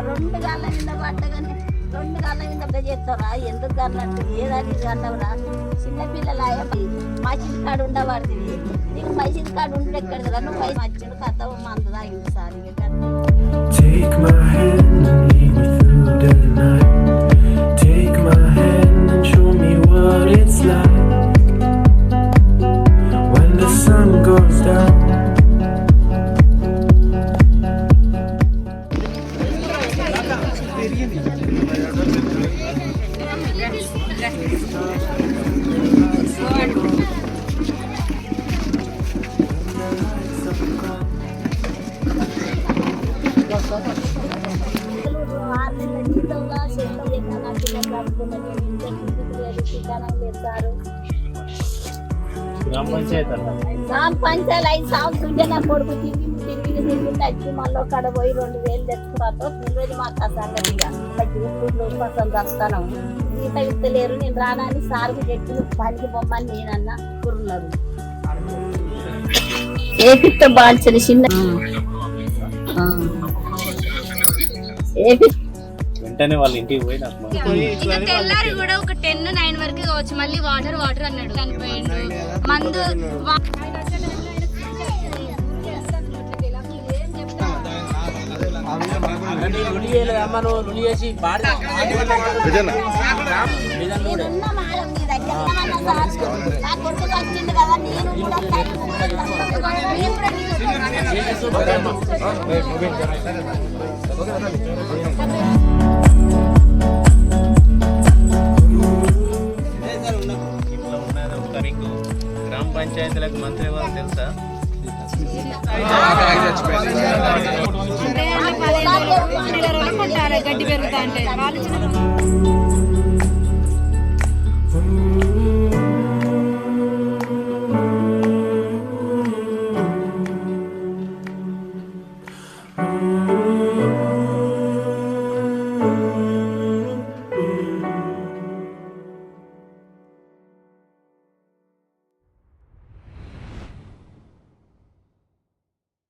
రెండు గాళ్ళ కింద పడ్డగానే రెండు గాళ్ళ కింద చేస్తారా ఎందుకు కన్నట్టు ఏదానికి కన్నవరా చిన్నపిల్లలాయ మసీద్ కాడు ఉండబడుతుంది నీకు మసీద్ కాడు ఉంటే ఎక్కడ నువ్వు పై మధ్యలో కథ మంద తాగింది sir Take my hand and lead me through the night. Take my hand and show me what it's like when the sun goes down. గ్రామ పంచాయతీ 5 సంవత్సరాలు నా కొడుకు తిరిగి వచ్చి మళ్ళీ అక్కడ పోయి 2000 తెచ్చుకున్నాతో తెలియదు మాకు ఆ సంగతిగా కోసం వస్తాను ఈత ఇస్తలేరు నేను రానని సార్కు చెప్పి పనికి పొమ్మని నేనన్నా కుర్రున్నారు ఏపిత్త బాల్చని చిన్న వెంటనే వాళ్ళ ఇంటికి పోయి తెల్లారి కూడా ఒక 10-9 వరకు కావచ్చు మళ్ళీ వాటర్ అన్నాడు చనిపోయిండు మందు గ్రామ పంచాయతీలకు మంత్రి ఎవరు తెలుసా? గడ్డి పెరుగుతా అంటే వాళ్ళు